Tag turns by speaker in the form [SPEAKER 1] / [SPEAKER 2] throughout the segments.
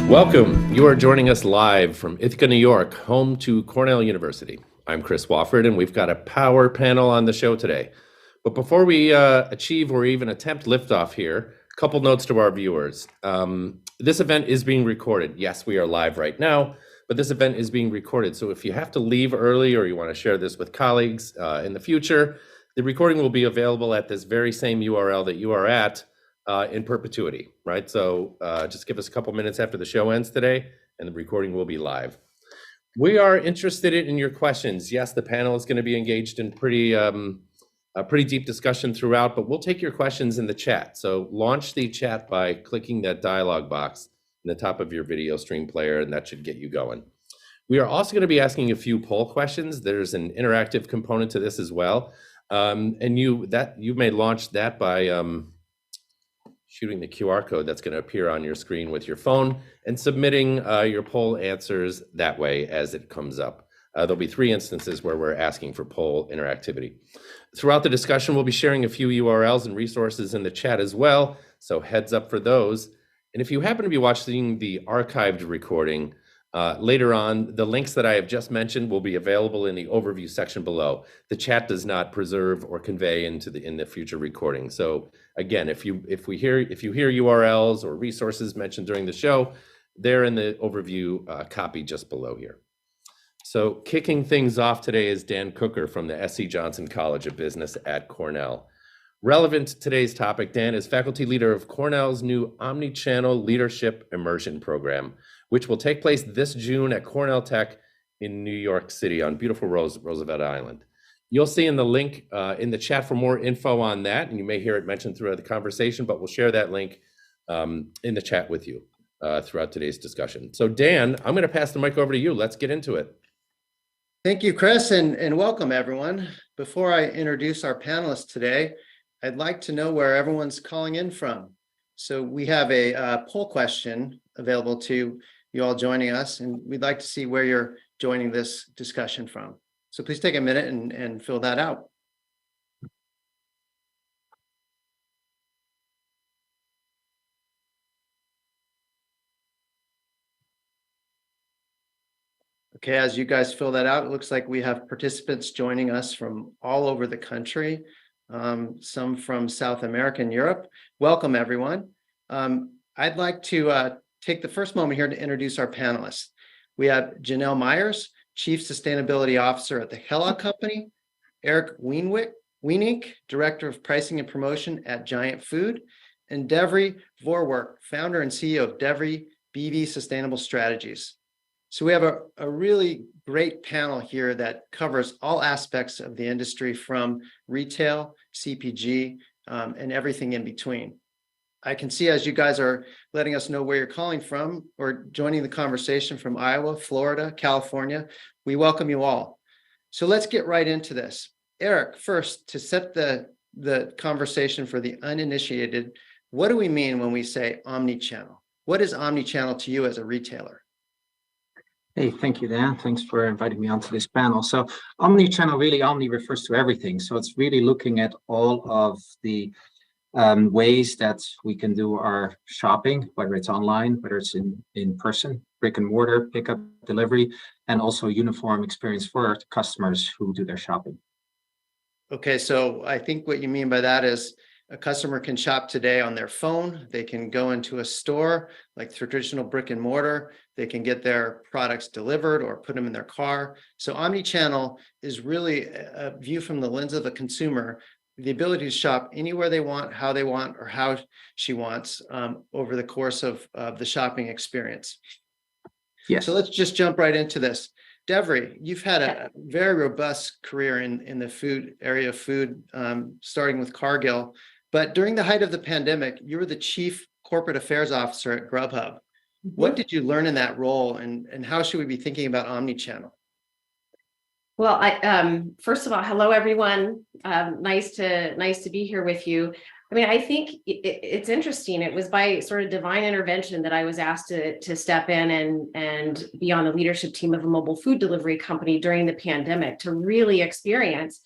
[SPEAKER 1] Welcome. You are joining us live from Ithaca, New York, home to Cornell University. I'm Chris Wofford, and we've got a power panel on the show today. But before we achieve or even attempt liftoff here, a couple notes to our viewers. This event is being recorded. Yes, we are live right now, but this event is being recorded. So if you have to leave early or you want to share this with colleagues in the future, the recording will be available at this very same URL that you are at in perpetuity, right? So just give us a couple minutes after the show ends today, and the recording will be live. We are interested in your questions. Yes, the panel is going to be engaged in a pretty deep discussion throughout, but we'll take your questions in the chat. So launch the chat by clicking that dialog box in the top of your video stream player, and that should get you going. We are also going to be asking a few poll questions. There's an interactive component to this as well, and you may launch that by shooting the QR code that's going to appear on your screen with your phone and submitting your poll answers that way as it comes up. There'll be 3 instances where we're asking for poll interactivity. Throughout the discussion, we'll be sharing a few URLs and resources in the chat as well, so heads up for those. And if you happen to be watching the archived recording, later on, the links that I have just mentioned will be available in the overview section below. The chat does not preserve or convey in the future recording. So again, if you hear URLs or resources mentioned during the show, they're in the overview copy just below here. So kicking things off today is Dan Cooker from the S.C. Johnson College of Business at Cornell. Relevant to today's topic, Dan is faculty leader of Cornell's new Omnichannel Leadership Immersion program, which will take place this June at Cornell Tech in New York City on beautiful Roosevelt Island. You'll see in the link in the chat for more info on that, and you may hear it mentioned throughout the conversation, but we'll share that link in the chat with you throughout today's discussion. So Dan, I'm going to pass the mic over to you. Let's get into it.
[SPEAKER 2] Thank you, Chris, and welcome everyone. Before I introduce our panelists today, I'd like to know where everyone's calling in from. So we have a poll question available to you all joining us, and we'd like to see where you're joining this discussion from. So please take a minute and fill that out. Okay, as you guys fill that out, it looks like we have participants joining us from all over the country, some from South America and Europe. Welcome, everyone. I'd like to take the first moment here to introduce our panelists. We have Janelle Myers, Chief Sustainability Officer at the Kellogg Company, Eric Wienink, Director of Pricing and Promotion at Giant Food, and Devry Vorwerk, Founder and CEO of Devry BV Sustainable Strategies. So we have a really great panel here that covers all aspects of the industry from retail, CPG, and everything in between. I can see as you guys are letting us know where you're calling from or joining the conversation from Iowa, Florida, California, we welcome you all. So let's get right into this. Eric, first, to set the conversation for the uninitiated, what do we mean when we say omnichannel? What is omnichannel to you as a retailer?
[SPEAKER 3] Hey, thank you, Dan. Thanks for inviting me onto this panel. So omnichannel, really, omni refers to everything. So it's really looking at all of the ways that we can do our shopping, whether it's online, whether it's in person, brick and mortar, pickup, delivery, and also uniform experience for our customers who do their shopping.
[SPEAKER 2] Okay, so I think what you mean by that is a customer can shop today on their phone. They can go into a store like traditional brick and mortar. They can get their products delivered or put them in their car. So omnichannel is really a view from the lens of the consumer, the ability to shop anywhere they want, how they want, or how she wants over the course of the shopping experience.
[SPEAKER 3] Yes.
[SPEAKER 2] So let's just jump right into this. Devry, you've had a very robust career in the food area of food, starting with Cargill. But during the height of the pandemic, you were the Chief Corporate Affairs Officer at Grubhub. Mm-hmm. What did you learn in that role, and how should we be thinking about omnichannel?
[SPEAKER 4] Well, first of all, hello everyone. Nice to be here with you. I mean, I think it's interesting. It was by sort of divine intervention that I was asked to step in and be on the leadership team of a mobile food delivery company during the pandemic to really experience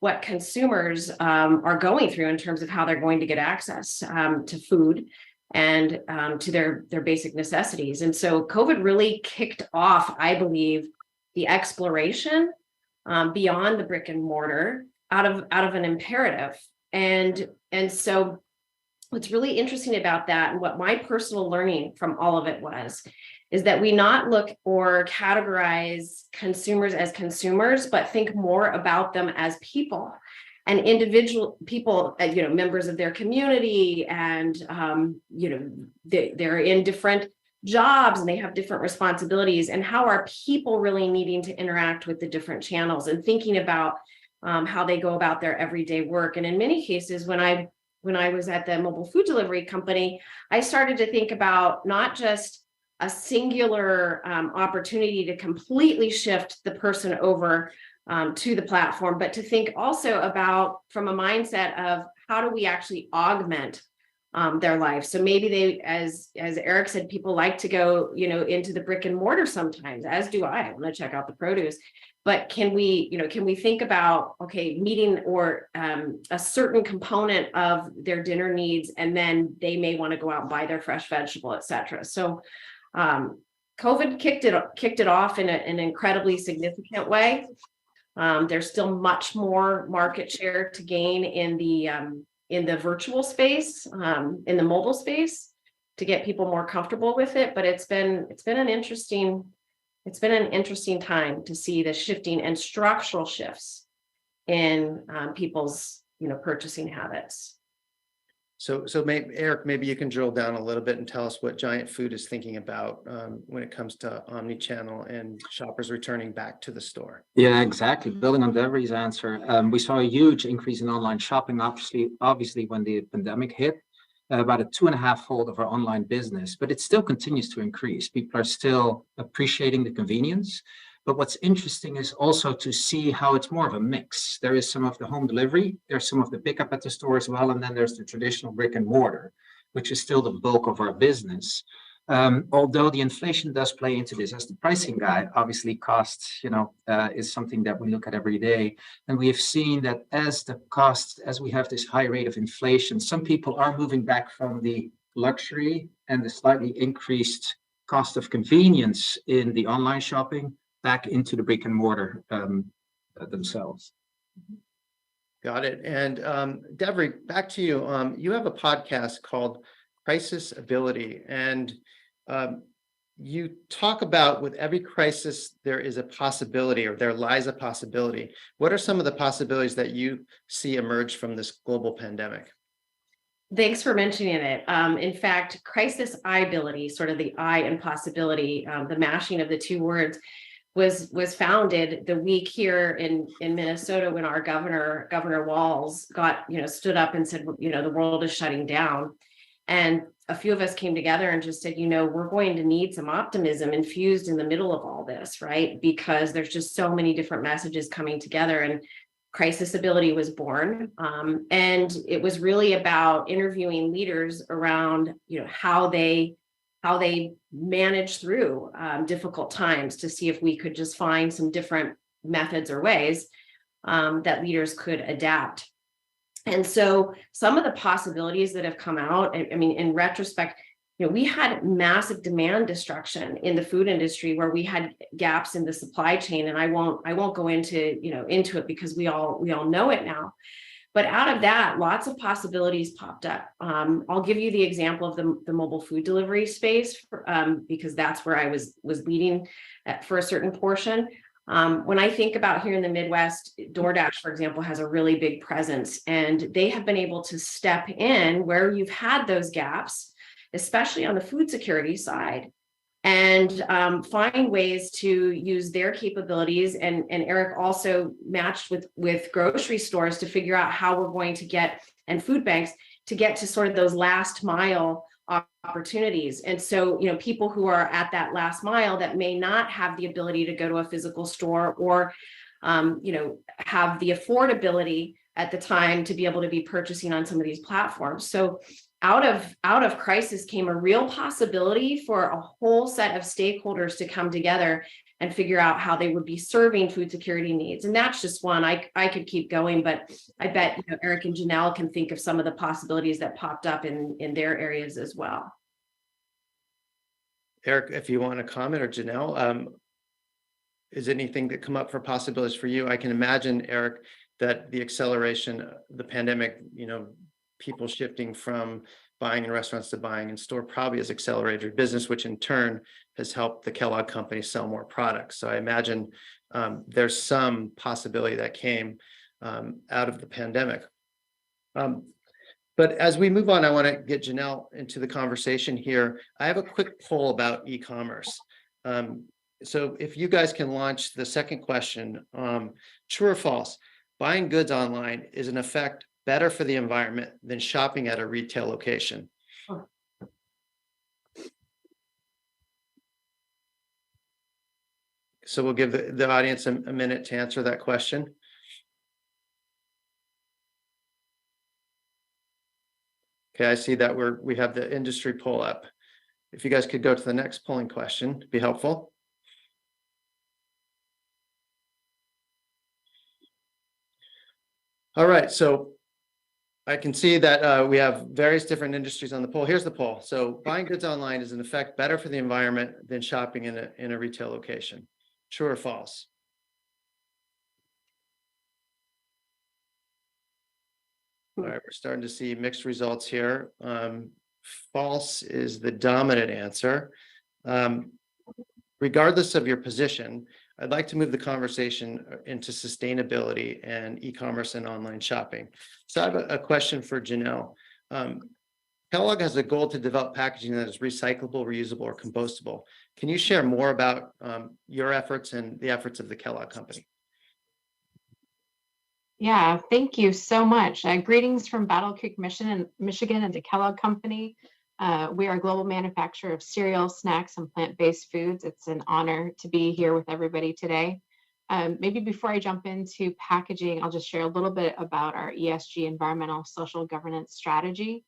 [SPEAKER 4] what consumers are going through in terms of how they're going to get access to food and to their basic necessities. And so COVID really kicked off, I believe, the exploration beyond the brick and mortar out of an imperative. And so what's really interesting about that, and what my personal learning from all of it is that we not look or categorize consumers as consumers, but think more about them as people and individual people, members of their community, and they're in different jobs and they have different responsibilities, and how are people really needing to interact with the different channels, and thinking about how they go about their everyday work. And in many cases, when I was at the mobile food delivery company, I started to think about not just a singular opportunity to completely shift the person over to the platform, but to think also about from a mindset of how do we actually augment their life. So maybe they, as Eric said, people like to go, into the brick and mortar sometimes, as do I want to check out the produce. But can we think about, okay, meeting or a certain component of their dinner needs, and then they may want to go out and buy their fresh vegetable, et cetera. So COVID kicked it off in an incredibly significant way. There's still much more market share to gain in the virtual space, in the mobile space, to get people more comfortable with it. But it's been an interesting time to see the shifting and structural shifts in people's purchasing habits.
[SPEAKER 2] So Eric, maybe you can drill down a little bit and tell us what Giant Food is thinking about when it comes to omnichannel and shoppers returning back to the store.
[SPEAKER 3] Yeah, exactly. Building on Devery's answer, we saw a huge increase in online shopping, obviously when the pandemic hit, about a 2.5-fold of our online business, but it still continues to increase. People are still appreciating the convenience. But what's interesting is also to see how it's more of a mix. There is some of the home delivery, there's some of the pickup at the store as well, and then there's the traditional brick and mortar, which is still the bulk of our business. Although the inflation does play into this, as the pricing guy, obviously costs, is something that we look at every day. And we have seen that as we have this high rate of inflation, some people are moving back from the luxury and the slightly increased cost of convenience in the online shopping back into the brick and mortar themselves.
[SPEAKER 2] Got it. And Devery, back to you. You have a podcast called Crisis Ability, and you talk about with every crisis, there is a possibility, or there lies a possibility. What are some of the possibilities that you see emerge from this global pandemic?
[SPEAKER 4] Thanks for mentioning it. In fact, crisis ability, sort of the I and possibility, the mashing of the two words, was founded the week here in Minnesota when our Governor Walz stood up and said, the world is shutting down. And a few of us came together and just said, we're going to need some optimism infused in the middle of all this, right? Because there's just so many different messages coming together, and Crisis Ability was born. And it was really about interviewing leaders around, how they manage through difficult times, to see if we could just find some different methods or ways that leaders could adapt. And so some of the possibilities that have come out, I mean, in retrospect, we had massive demand destruction in the food industry where we had gaps in the supply chain. And I won't go into it because we all know it now. But out of that, lots of possibilities popped up. I'll give you the example of the mobile food delivery space because that's where I was leading for a certain portion. When I think about here in the Midwest, DoorDash, for example, has a really big presence, and they have been able to step in where you've had those gaps, especially on the food security side, and find ways to use their capabilities. And Eric also matched with grocery stores to figure out how we're going to get, and food banks, to get to sort of those last mile opportunities. And so, people who are at that last mile that may not have the ability to go to a physical store, or, have the affordability at the time to be able to be purchasing on some of these platforms. So out of crisis came a real possibility for a whole set of stakeholders to come together and figure out how they would be serving food security needs. And that's just one. I could keep going, but I bet Eric and Janelle can think of some of the possibilities that popped up in their areas as well.
[SPEAKER 2] Eric, if you want to comment, or Janelle, is anything that come up for possibilities for you? I can imagine, Eric, that the acceleration, the pandemic, people shifting from buying in restaurants to buying in store probably has accelerated your business, which in turn has helped the Kellogg company sell more products. So I imagine there's some possibility that came out of the pandemic. But as we move on, I want to get Janelle into the conversation here. I have a quick poll about e-commerce. So if you guys can launch the second question, true or false, buying goods online is in effect better for the environment than shopping at a retail location? So we'll give the audience a minute to answer that question. Okay, I see that we have the industry poll up. If you guys could go to the next polling question, it'd be helpful. All right, so I can see that we have various different industries on the poll. Here's the poll. So buying goods online is in effect better for the environment than shopping in a retail location. True or false? All right, we're starting to see mixed results here. False is the dominant answer. Regardless of your position, I'd like to move the conversation into sustainability and e-commerce and online shopping. So I have a question for Janelle. Kellogg has a goal to develop packaging that is recyclable, reusable, or compostable. Can you share more about your efforts and the efforts of the Kellogg company?
[SPEAKER 5] Yeah, thank you so much. Greetings from Battle Creek, Michigan, and the Kellogg Company. We are a global manufacturer of cereal, snacks, and plant-based foods. It's an honor to be here with everybody today. Maybe before I jump into packaging, I'll just share a little bit about our ESG, environmental, social governance strategy.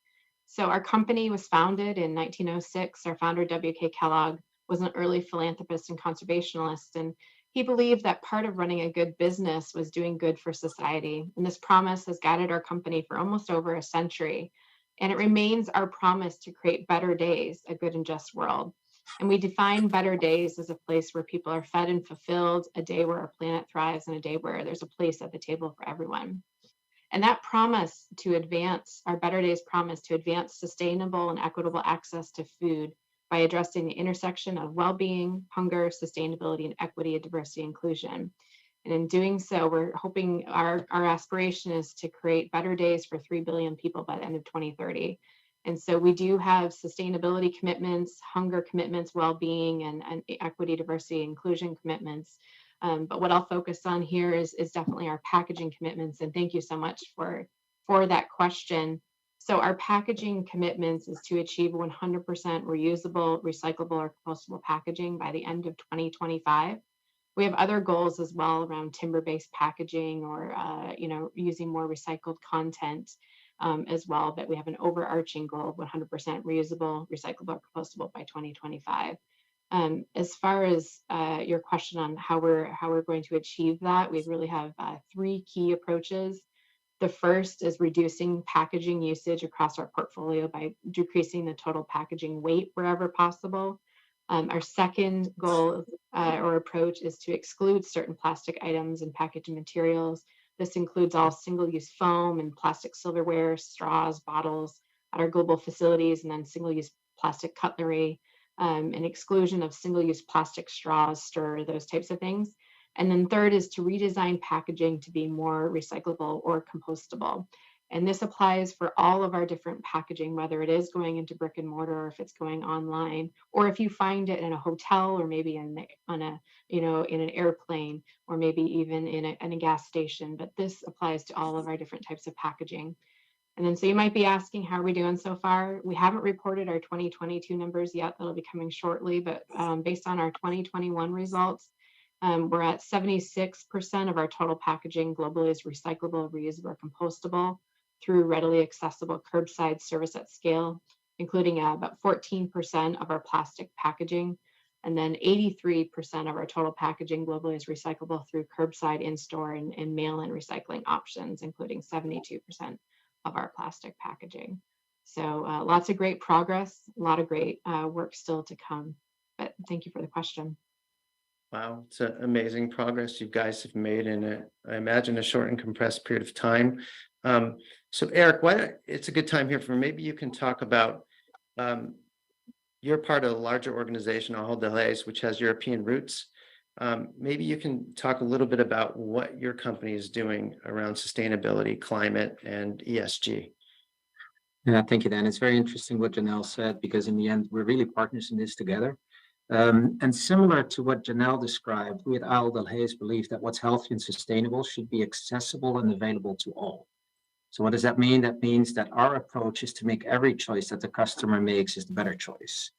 [SPEAKER 5] So our company was founded in 1906. Our founder, W.K. Kellogg, was an early philanthropist and conservationist, and he believed that part of running a good business was doing good for society. And this promise has guided our company for almost over a century. And it remains our promise to create better days, a good and just world. And we define better days as a place where people are fed and fulfilled, a day where our planet thrives, and a day where there's a place at the table for everyone. And that promise to advance, our Better Days promise to advance sustainable and equitable access to food by addressing the intersection of well-being, hunger, sustainability, and equity, diversity, inclusion. And in doing so, we're hoping our aspiration is to create better days for 3 billion people by the end of 2030. And so we do have sustainability commitments, hunger commitments, well-being, and equity, diversity, inclusion commitments. But what I'll focus on here is definitely our packaging commitments. And thank you so much for that question. So our packaging commitments is to achieve 100% reusable, recyclable, or compostable packaging by the end of 2025. We have other goals as well around timber-based packaging or using more recycled content as well. But we have an overarching goal of 100% reusable, recyclable, or compostable by 2025. As far as your question on how we're going to achieve that, we really have 3 key approaches. The first is reducing packaging usage across our portfolio by decreasing the total packaging weight wherever possible. Our second goal or approach is to exclude certain plastic items and packaging materials. This includes all single-use foam and plastic silverware, straws, bottles at our global facilities, and then single-use plastic cutlery, and exclusion of single-use plastic straws, stir, those types of things. And then third is to redesign packaging to be more recyclable or compostable. And this applies for all of our different packaging, whether it is going into brick and mortar, or if it's going online, or if you find it in a hotel, or maybe in an airplane, or maybe even in a gas station. But this applies to all of our different types of packaging. And then so you might be asking, how are we doing so far? We haven't reported our 2022 numbers yet. That'll be coming shortly. But based on our 2021 results, we're at 76% of our total packaging globally is recyclable, reusable, or compostable through readily accessible curbside service at scale, including about 14% of our plastic packaging. And then 83% of our total packaging globally is recyclable through curbside, in-store, and mail-in recycling options, including 72% of our plastic packaging. So lots of great progress, a lot of great work still to come. But thank you for the question.
[SPEAKER 2] Wow, it's an amazing progress you guys have made in I imagine a short and compressed period of time. So Eric, it's a good time here for maybe you can talk about you're part of a larger organization, Ahold Delhaize, which has European roots. Maybe you can talk a little bit about what your company is doing around sustainability, climate, and ESG.
[SPEAKER 3] Yeah, thank you, Dan. It's very interesting what Janelle said, because in the end, we're really partners in this together. And similar to what Janelle described, we at Ahold Delhaize believe that what's healthy and sustainable should be accessible and available to all. So what does that mean? That means that our approach is to make every choice that the customer makes is the better choice.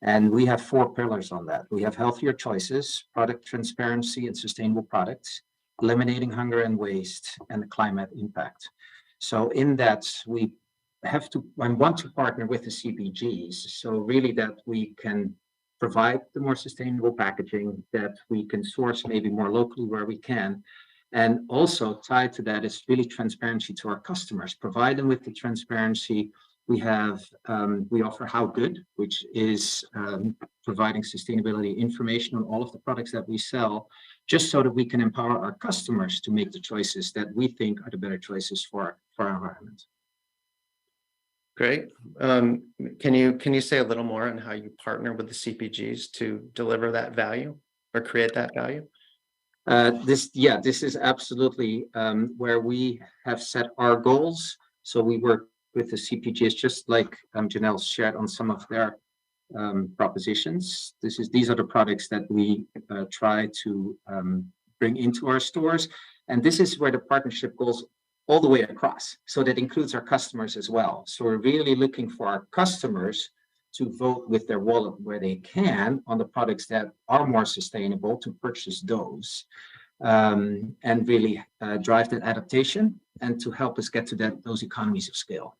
[SPEAKER 3] And we have 4 pillars on that. We have healthier choices, product transparency and sustainable products, eliminating hunger and waste, and the climate impact. So in that, we have to and want to partner with the CPGs, so really that we can provide the more sustainable packaging, that we can source maybe more locally where we can. And also tied to that is really transparency to our customers. Provide them with the transparency. We offer How Good, which is providing sustainability information on all of the products that we sell, just so that we can empower our customers to make the choices that we think are the better choices for our environment.
[SPEAKER 2] Great. Can you say a little more on how you partner with the CPGs to deliver that value or create that value?
[SPEAKER 3] This is absolutely where we have set our goals. So we work with the CPGs, just like Janelle shared on some of their propositions. These are the products that we try to bring into our stores. And this is where the partnership goes all the way across. So that includes our customers as well. So we're really looking for our customers to vote with their wallet where they can on the products that are more sustainable, to purchase those, and really drive that adaptation and to help us get to those economies of scale.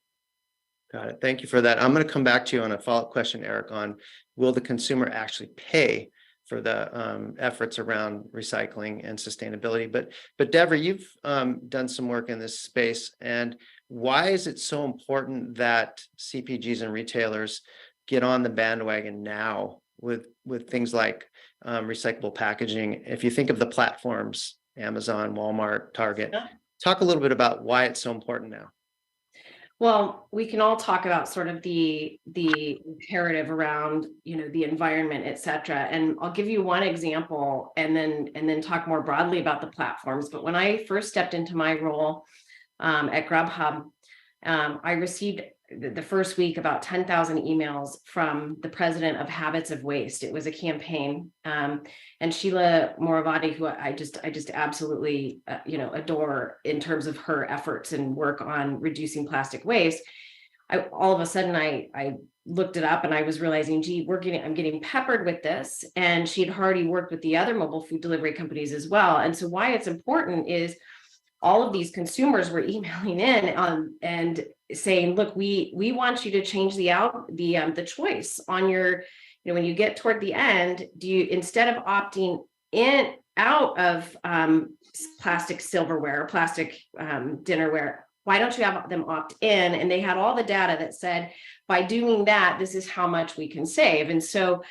[SPEAKER 2] Got it. Thank you for that. I'm going to come back to you on a follow-up question, Eric, on will the consumer actually pay for the efforts around recycling and sustainability. But Deborah, you've done some work in this space, and why is it so important that CPGs and retailers get on the bandwagon now with things like recyclable packaging? If you think of the platforms, Amazon, Walmart, Target, talk a little bit about why it's so important now.
[SPEAKER 4] Well, we can all talk about sort of the imperative around, the environment, et cetera. And I'll give you one example and then talk more broadly about the platforms. But when I first stepped into my role at Grubhub, I received the first week about 10,000 emails from the president of Habits of Waste. It was a campaign, and Sheila Moravati, who I just absolutely adore in terms of her efforts and work on reducing plastic waste. All of a sudden I looked it up and I was realizing, I'm getting peppered with this, and she had already worked with the other mobile food delivery companies as well. And so why it's important is all of these consumers were emailing in and saying, look, we want you to change the choice on your, when you get toward the end, do you, instead of opting out of plastic silverware or plastic dinnerware, why don't you have them opt in? And they had all the data that said, by doing that, this is how much we can save. And so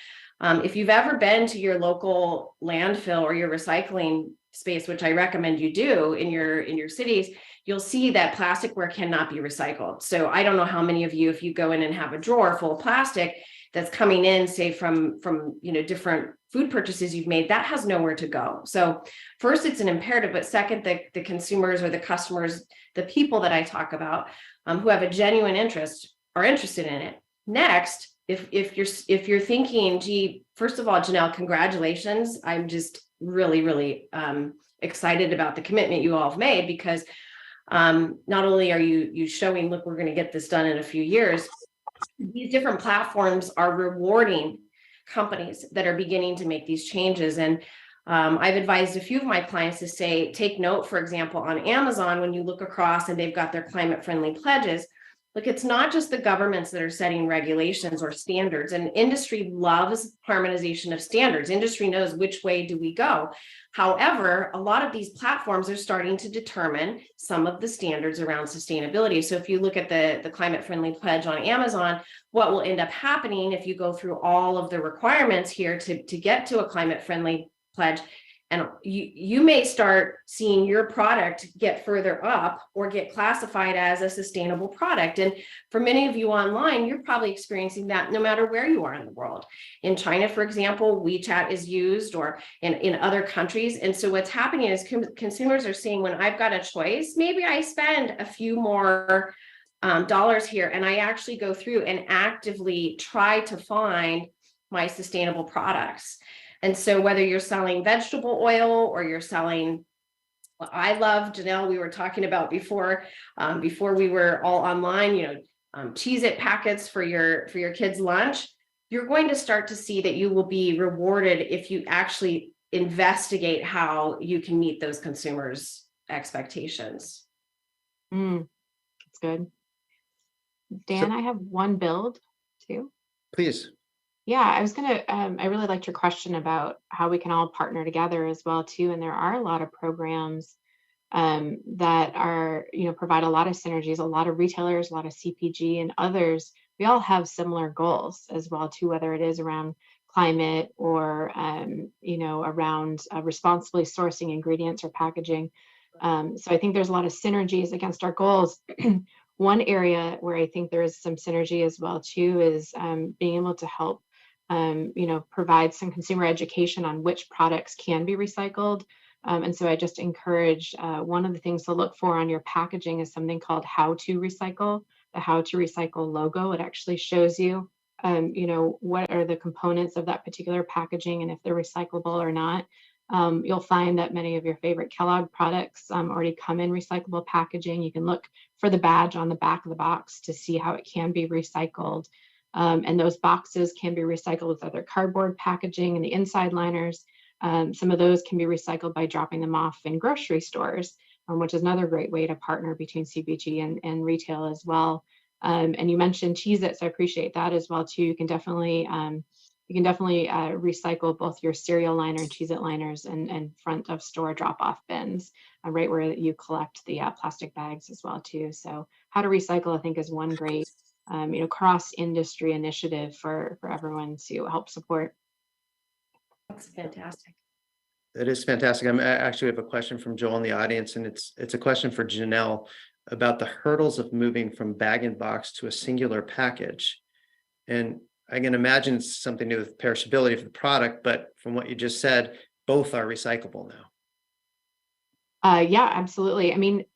[SPEAKER 4] if you've ever been to your local landfill or your recycling space, which I recommend you do in your cities, you'll see that plasticware cannot be recycled. So I don't know how many of you, if you go in and have a drawer full of plastic that's coming in, say from different food purchases you've made, that has nowhere to go. So first, it's an imperative, but second, the consumers or the customers, the people that I talk about who have a genuine interest are interested in it. Next, if you're thinking, gee, first of all, Janelle, congratulations. I'm just really excited about the commitment you all have made, because not only are you showing, look, we're going to get this done in a few years, these different platforms are rewarding companies that are beginning to make these changes. And I've advised a few of my clients to say, take note, for example, on Amazon, when you look across and they've got their climate friendly pledges, Look, it's not just the governments that are setting regulations or standards, and industry loves harmonization of standards. Industry knows which way do we go. However, a lot of these platforms are starting to determine some of the standards around sustainability. So if you look at the climate friendly pledge on Amazon, what will end up happening if you go through all of the requirements here to get to a climate friendly pledge, and you may start seeing your product get further up or get classified as a sustainable product. And for many of you online, you're probably experiencing that no matter where you are in the world. In China, for example, WeChat is used, or in other countries. And so what's happening is consumers are saying, when I've got a choice, maybe I spend a few more dollars here, and I actually go through and actively try to find my sustainable products. And so whether you're selling vegetable oil or you're selling, well, I love, Janelle, we were talking about before we were all online, Cheez-It packets for your kids' lunch, you're going to start to see that you will be rewarded if you actually investigate how you can meet those consumers' expectations.
[SPEAKER 5] That's good. Dan, I have one build too.
[SPEAKER 2] Please.
[SPEAKER 5] Yeah, I really liked your question about how we can all partner together as well too. And there are a lot of programs that are, provide a lot of synergies, a lot of retailers, a lot of CPG and others. We all have similar goals as well too, whether it is around climate or, around responsibly sourcing ingredients or packaging. So I think there's a lot of synergies against our goals. One area where I think there is some synergy as well too is being able to help provide some consumer education on which products can be recycled. And so I just encourage one of the things to look for on your packaging is something called How to Recycle, the How to Recycle logo. It actually shows you, what are the components of that particular packaging and if they're recyclable or not. You'll find that many of your favorite Kellogg products already come in recyclable packaging. You can look for the badge on the back of the box to see how it can be recycled. And those boxes can be recycled with other cardboard packaging and the inside liners. Some of those can be recycled by dropping them off in grocery stores, which is another great way to partner between CPG and retail as well. And you mentioned Cheez-It, so I appreciate that as well too. You can definitely recycle both your cereal liner and Cheez-It liners and front of store drop-off bins, right where you collect the plastic bags as well too. So How to Recycle, I think, is one great cross-industry initiative for everyone to help support.
[SPEAKER 4] That's fantastic.
[SPEAKER 2] It is fantastic. I actually have a question from Joel in the audience, and it's a question for Janelle about the hurdles of moving from bag and box to a singular package. And I can imagine it's something to do with perishability of the product, but from what you just said, both are recyclable now.
[SPEAKER 5] Yeah, absolutely. I mean,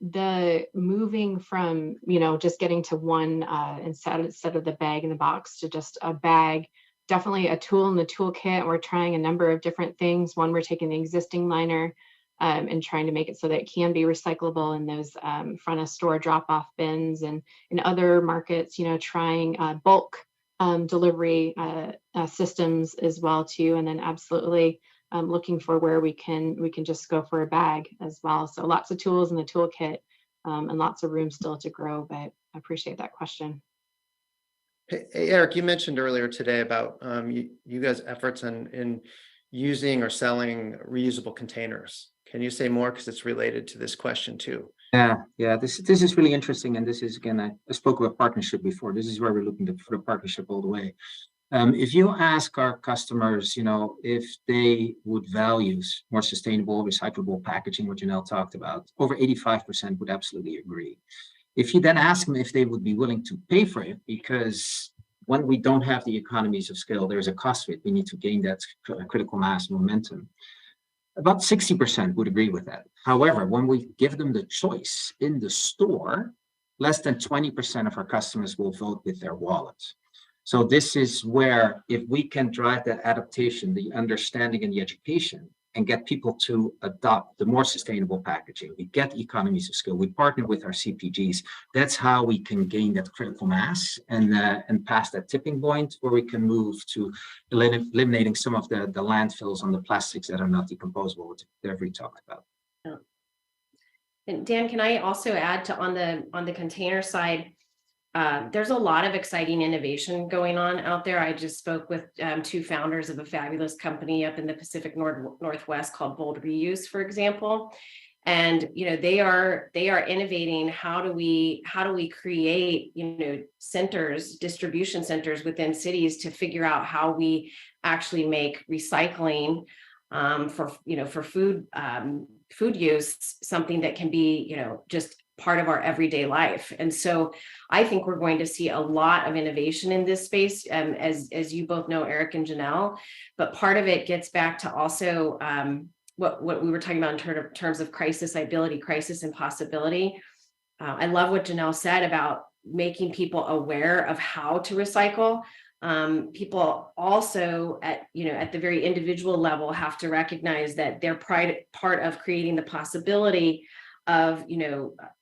[SPEAKER 5] the moving from, just getting to one instead of the bag in the box to just a bag, definitely a tool in the toolkit. We're trying a number of different things. One, we're taking the existing liner and trying to make it so that it can be recyclable in those front of store drop-off bins, and in other markets, trying bulk delivery systems as well too. And then absolutely looking for where we can just go for a bag as well. So lots of tools in the toolkit and lots of room still to grow, but I appreciate that question.
[SPEAKER 2] Hey, Eric, you mentioned earlier today about you guys' efforts in using or selling reusable containers. Can you say more, because it's related to this question too?
[SPEAKER 3] Yeah. This is really interesting, and this is, again, I spoke about partnership before. This is where we're looking for the partnership all the way. If you ask our customers, if they would value more sustainable, recyclable packaging, what Janelle talked about, over 85% would absolutely agree. If you then ask them if they would be willing to pay for it, because when we don't have the economies of scale, there's a cost to it. We need to gain that critical mass momentum. About 60% would agree with that. However, when we give them the choice in the store, less than 20% of our customers will vote with their wallets. So this is where, if we can drive that adaptation, the understanding and the education, and get people to adopt the more sustainable packaging, we get economies of scale, we partner with our CPGs, that's how we can gain that critical mass and pass that tipping point where we can move to eliminating some of the landfills on the plastics that are not decomposable, which Devery talked about.
[SPEAKER 4] And Dan, can I also add to on the container side? there's a lot of exciting innovation going on out there. I just spoke with two founders of a fabulous company up in the Pacific Northwest called Bold Reuse, for example. And they are innovating. How do we create centers, distribution centers within cities to figure out how we actually make recycling for food use something that can be just part of our everyday life. And so I think we're going to see a lot of innovation in this space, as you both know, Eric and Janelle. But part of it gets back to also what we were talking about in terms of crisis ability, crisis and possibility. I love what Janelle said about making people aware of how to recycle. People also at the very individual level have to recognize that they're part of creating the possibility of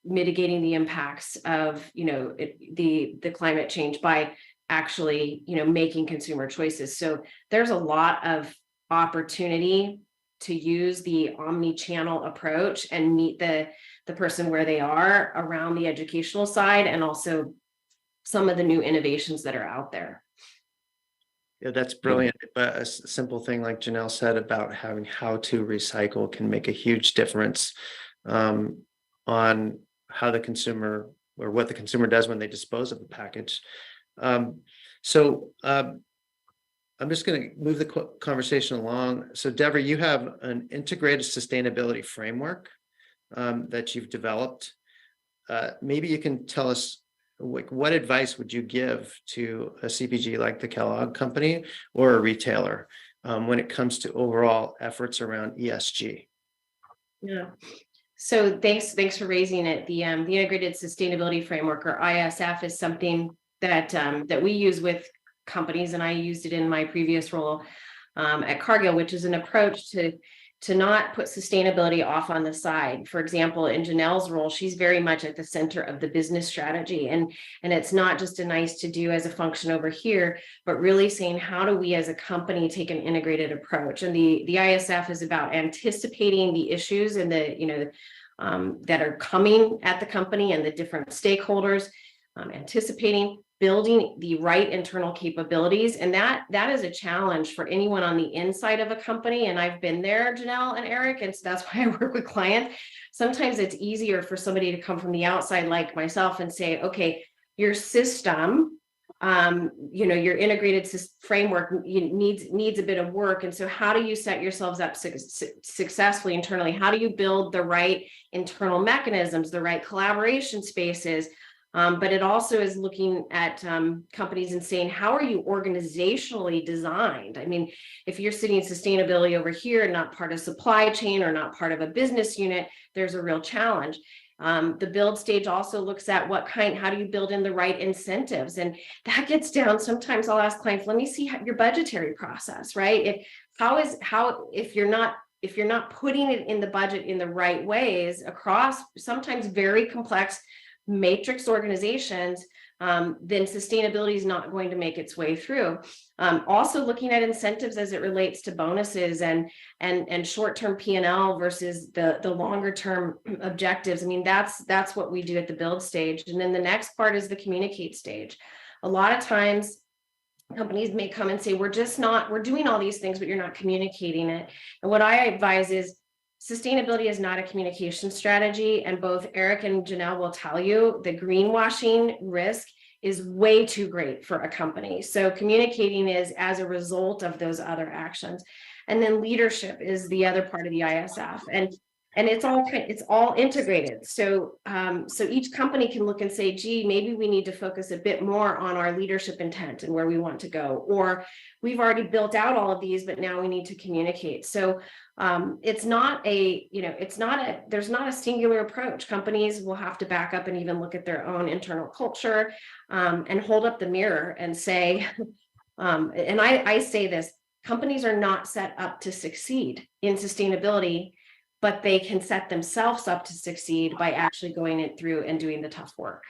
[SPEAKER 4] mitigating the impacts of the climate change by actually making consumer choices. So there's a lot of opportunity to use the omni-channel approach and meet the person where they are around the educational side, and also some of the new innovations that are out there.
[SPEAKER 2] Yeah, that's brilliant. But a simple thing like Janelle said about having how to recycle can make a huge difference on how the consumer, or what the consumer does when they dispose of the package. So I'm just going to move the conversation along. So Deborah, you have an integrated sustainability framework that you've developed. Maybe you can tell us, what advice would you give to a CPG like the Kellogg Company or a retailer when it comes to overall efforts around ESG?
[SPEAKER 4] Yeah. So thanks for raising it. The Integrated Sustainability Framework, or ISF, is something that we use with companies, and I used it in my previous role at Cargill, which is an approach to not put sustainability off on the side. For example, in Janelle's role, she's very much at the center of the business strategy, and it's not just a nice to do as a function over here, but really saying, how do we as a company take an integrated approach? And the ISF is about anticipating the issues and the that are coming at the company and the different stakeholders, anticipating, building the right internal capabilities. And that is a challenge for anyone on the inside of a company. And I've been there, Janelle and Eric, and so that's why I work with clients. Sometimes it's easier for somebody to come from the outside like myself and say, okay, your system, your integrated framework needs a bit of work. And so how do you set yourselves up successfully internally? How do you build the right internal mechanisms, the right collaboration spaces? But it also is looking at companies and saying, how are you organizationally designed? I mean, if you're sitting sustainability over here, not part of supply chain or not part of a business unit, there's a real challenge. The build stage also looks at how do you build in the right incentives? And that gets down, sometimes I'll ask clients, let me see your budgetary process, right? If you're not putting it in the budget in the right ways across sometimes very complex matrix organizations, then sustainability is not going to make its way through. Also looking at incentives as it relates to bonuses and short-term P&L versus the longer-term objectives. I mean, that's what we do at the build stage. And then the next part is the communicate stage. A lot of times companies may come and say, we're doing all these things, but you're not communicating it. And what I advise is, sustainability is not a communication strategy, and both Eric and Janelle will tell you the greenwashing risk is way too great for a company. So communicating is as a result of those other actions. And then leadership is the other part of the ISF, and it's all integrated. So each company can look and say, gee, maybe we need to focus a bit more on our leadership intent and where we want to go, or we've already built out all of these, but now we need to communicate. So there's not a singular approach. Companies will have to back up and even look at their own internal culture and hold up the mirror and say, and I say this, companies are not set up to succeed in sustainability, but they can set themselves up to succeed by actually going it through and doing the tough work.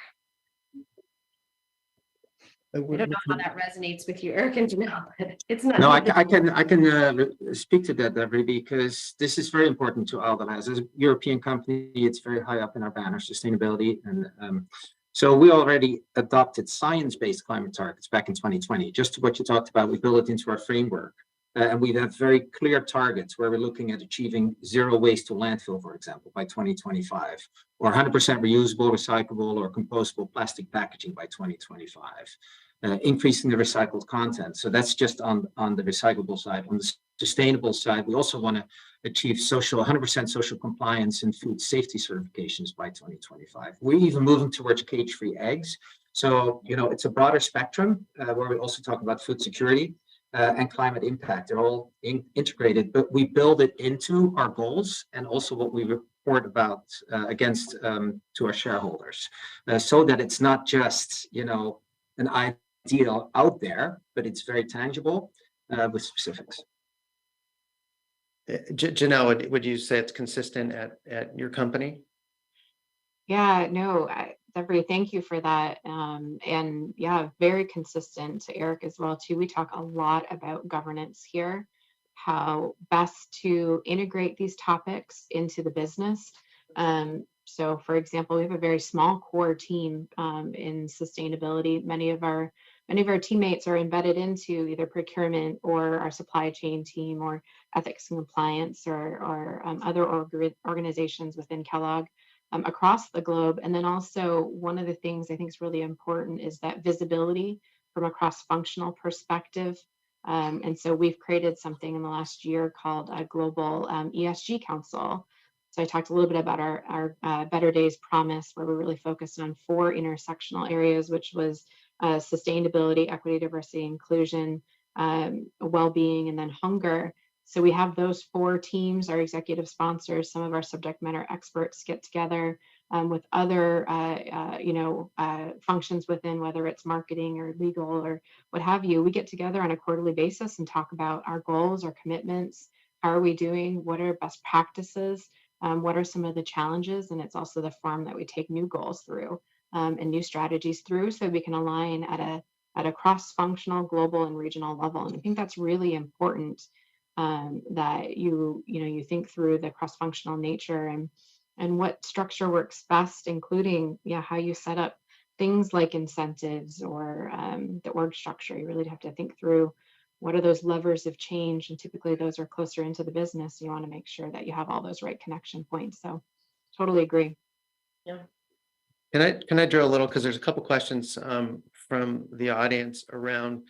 [SPEAKER 4] I don't know how that resonates with you, Eric and Janelle. It's not.
[SPEAKER 3] No, I can speak to that, Deborah, because this is very important to all of us. As a European company, it's very high up in our banner, sustainability, and So we already adopted science-based climate targets back in 2020. Just to what you talked about, we built it into our framework. And we have very clear targets where we're looking at achieving zero waste to landfill, for example, by 2025, or 100% reusable, recyclable, or compostable plastic packaging by 2025, increasing the recycled content. So that's just on the recyclable side. On the sustainable side, we also want to achieve 100% social compliance and food safety certifications by 2025. We're even moving towards cage-free eggs. So, it's a broader spectrum where we also talk about food security and climate impact. They're all integrated, but we build it into our goals and also what we report about against to our shareholders, so that it's not just, an ideal out there, but it's very tangible with specifics.
[SPEAKER 2] Janelle, would you say it's consistent at your company?
[SPEAKER 5] Yeah, no, Deborah, thank you for that. And yeah, very consistent to Eric as well, too. We talk a lot about governance here, how best to integrate these topics into the business. So for example, we have a very small core team in sustainability. Many of our teammates are embedded into either procurement or our supply chain team or ethics and compliance or other organizations within Kellogg across the globe. And then also one of the things I think is really important is that visibility from a cross-functional perspective. And so we've created something in the last year called a Global ESG Council. So I talked a little bit about our Better Days promise, where we really focused on 4 intersectional areas, which was sustainability, equity, diversity, inclusion, well-being, and then hunger. So we have those 4 teams, our executive sponsors, some of our subject matter experts get together with other, functions within, whether it's marketing or legal or what have you. We get together on a quarterly basis and talk about our goals, our commitments. How are we doing? What are best practices? What are some of the challenges? And it's also the form that we take new goals through and new strategies through, so we can align at a cross-functional, global, and regional level. And I think that's really important, that you think through the cross-functional nature and what structure works best, including how you set up things like incentives or the org structure. You really have to think through what are those levers of change, and typically those are closer into the business. You want to make sure that you have all those right connection points. So totally agree.
[SPEAKER 4] Yeah.
[SPEAKER 2] Can I drill a little, because there's a couple questions from the audience around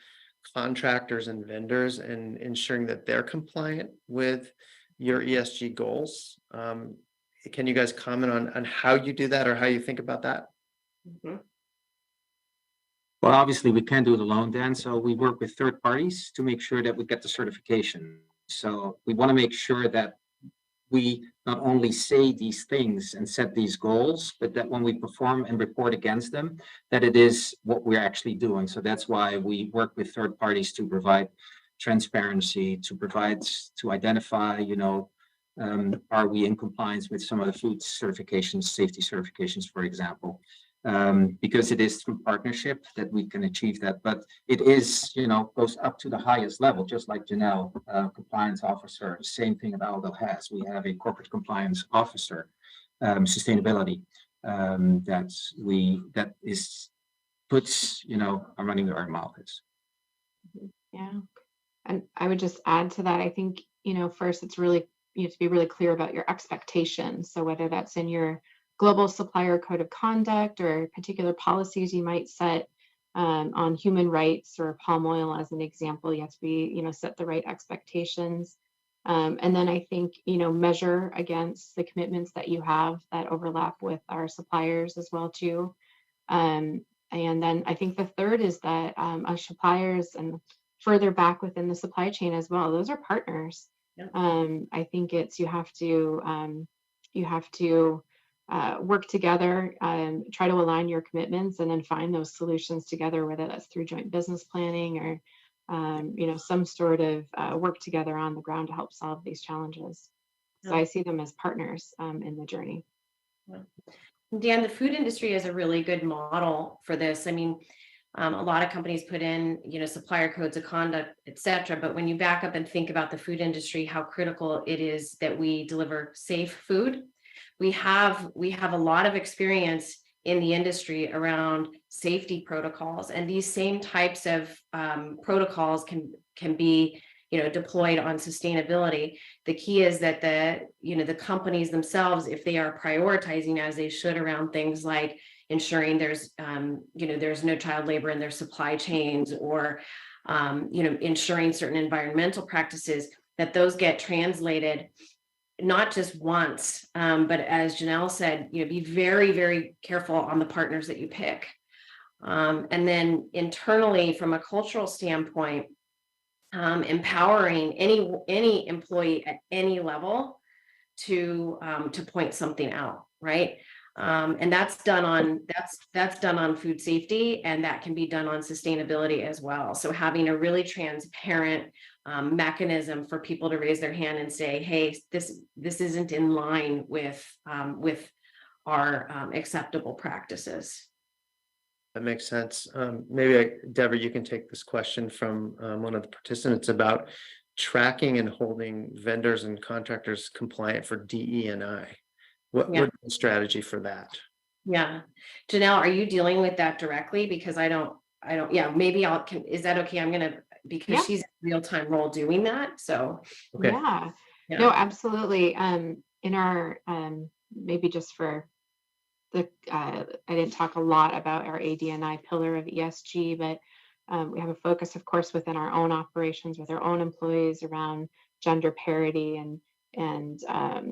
[SPEAKER 2] contractors and vendors and ensuring that they're compliant with your ESG goals. Can you guys comment on how you do that or how you think about that?
[SPEAKER 4] Mm-hmm.
[SPEAKER 3] Well, obviously we can't do it alone, Dan. So we work with third parties to make sure that we get the certification. So we want to make sure that we not only say these things and set these goals, but that when we perform and report against them, that it is what we're actually doing. So that's why we work with third parties to provide transparency, to identify, are we in compliance with some of the food certifications, safety certifications, for example. Because it is through partnership that we can achieve that. But it is, goes up to the highest level, just like Janelle, compliance officer, same thing that Aldo has. We have a corporate compliance officer, sustainability, puts, our money where our mouth is.
[SPEAKER 5] Yeah. And I would just add to that, I think, first it's really, you have to be really clear about your expectations. So whether that's in your global supplier code of conduct or particular policies you might set on human rights or palm oil as an example, you have to be, set the right expectations. And then I think, measure against the commitments that you have that overlap with our suppliers as well too. And then I think the third is that our suppliers and further back within the supply chain as well, those are partners.
[SPEAKER 4] Yeah.
[SPEAKER 5] I think it's, you have to work together and try to align your commitments and then find those solutions together, whether that's through joint business planning or, some sort of work together on the ground to help solve these challenges. So I see them as partners in the journey.
[SPEAKER 4] Dan, the food industry is a really good model for this. I mean, a lot of companies put in, supplier codes of conduct, et cetera. But when you back up and think about the food industry, how critical it is that we deliver safe food. We have a lot of experience in the industry around safety protocols, and these same types of protocols can be, deployed on sustainability. The key is that the companies themselves, if they are prioritizing as they should around things like ensuring there's no child labor in their supply chains, or ensuring certain environmental practices, that those get translated not just once, but as Janelle said, be very, very careful on the partners that you pick. And then internally, from a cultural standpoint, empowering any employee at any level to point something out, right? And that's done on food safety, and that can be done on sustainability as well. So having a really transparent mechanism for people to raise their hand and say, hey, this isn't in line with our acceptable practices.
[SPEAKER 2] That makes sense. Maybe Deborah, you can take this question from one of the participants about tracking and holding vendors and contractors compliant for DE&I. What's the strategy for that?
[SPEAKER 4] Yeah, Janelle, are you dealing with that directly? Because I don't. Yeah, maybe is that okay? I'm gonna, because she's in real-time role doing that. So
[SPEAKER 2] okay.
[SPEAKER 5] Yeah. No, absolutely. In our maybe just for the I didn't talk a lot about our AD&I pillar of ESG, but we have a focus, of course, within our own operations with our own employees around gender parity and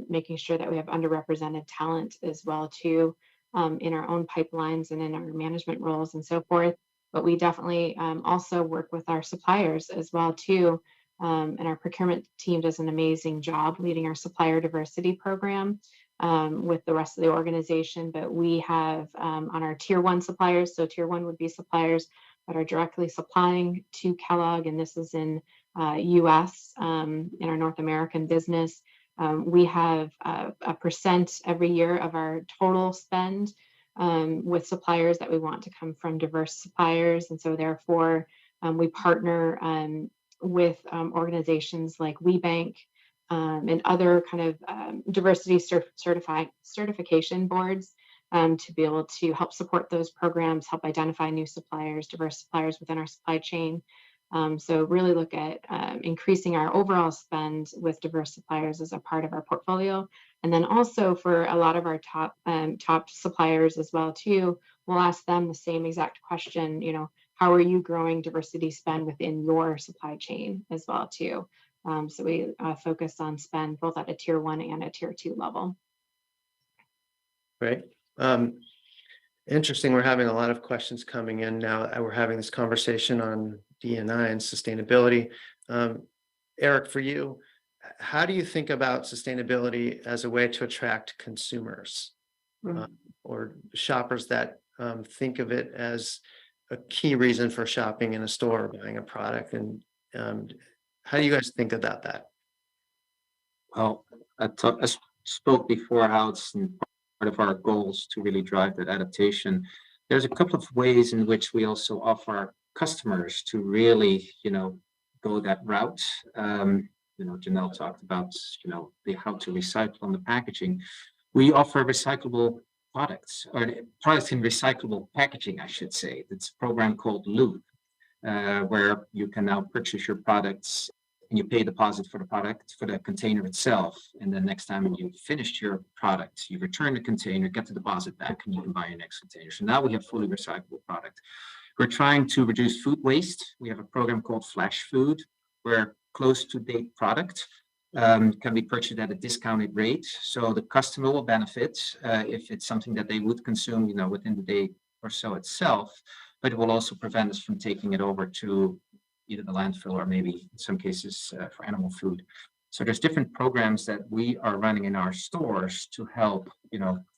[SPEAKER 5] making sure that we have underrepresented talent as well too, in our own pipelines and in our management roles and so forth. But we definitely also work with our suppliers as well too. And our procurement team does an amazing job leading our supplier diversity program with the rest of the organization. But we have on our tier 1 suppliers, so tier 1 would be suppliers that are directly supplying to Kellogg, and this is in US, in our North American business. We have a percent every year of our total spend with suppliers that we want to come from diverse suppliers. And so therefore, we partner with organizations like WeBank and other kind of diversity certification boards to be able to help support those programs, help identify new suppliers, diverse suppliers within our supply chain. So really look at increasing our overall spend with diverse suppliers as a part of our portfolio. And then also for a lot of our top suppliers as well too, we'll ask them the same exact question, how are you growing diversity spend within your supply chain as well too? So we focus on spend both at a tier 1 and a tier 2 level.
[SPEAKER 2] Great. Interesting. We're having a lot of questions coming in now. We're having this conversation on D&I and sustainability. Eric, for you, how do you think about sustainability as a way to attract consumers or shoppers that think of it as a key reason for shopping in a store or buying a product? And how do you guys think about that?
[SPEAKER 3] Well, I spoke before how it's part of our goals to really drive that adaptation. There's a couple of ways in which we also offer our customers to really, go that route. Janelle talked about, the how to recycle on the packaging. We offer recyclable products, or products in recyclable packaging, I should say. It's a program called Loop, where you can now purchase your products and you pay a deposit for the product, for the container itself. And then next time you've finished your product, you return the container, get the deposit back, and you can buy your next container. So now we have fully recyclable product. We're trying to reduce food waste. We have a program called Flash Food, where close to date product can be purchased at a discounted rate. So the customer will benefit if it's something that they would consume, within the day or so itself, but it will also prevent us from taking it over to either the landfill or maybe in some cases for animal food. So there's different programs that we are running in our stores to help,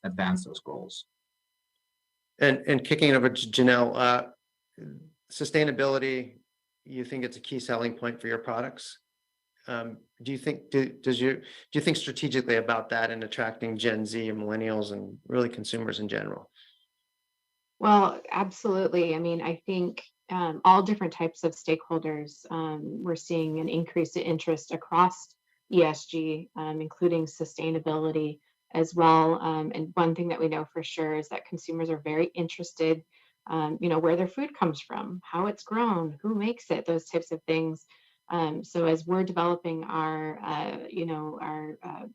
[SPEAKER 3] advance those goals.
[SPEAKER 2] And kicking it over to Janelle, sustainability, you think it's a key selling point for your products? Do you think strategically about that in attracting Gen Z and millennials and really consumers in general?
[SPEAKER 5] Well, absolutely. I mean, I think all different types of stakeholders, we're seeing an increase in interest across ESG, including sustainability as well. And one thing that we know for sure is that consumers are very interested, where their food comes from, how it's grown, who makes it, those types of things. So as we're developing our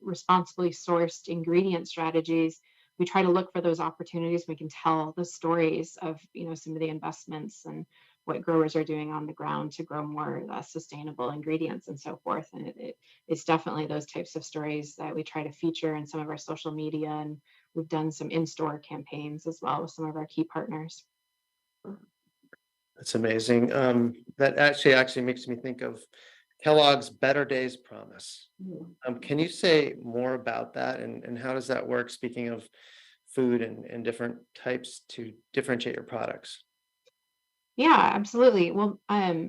[SPEAKER 5] responsibly sourced ingredient strategies, we try to look for those opportunities. We can tell the stories of, some of the investments and what growers are doing on the ground to grow more sustainable ingredients and so forth. And it's definitely those types of stories that we try to feature in some of our social media. And we've done some in-store campaigns as well with some of our key partners.
[SPEAKER 2] That's amazing. That actually makes me think of Kellogg's Better Days Promise. Can you say more about that, and how does that work? Speaking of food and different types to differentiate your products.
[SPEAKER 5] Yeah, absolutely. Well,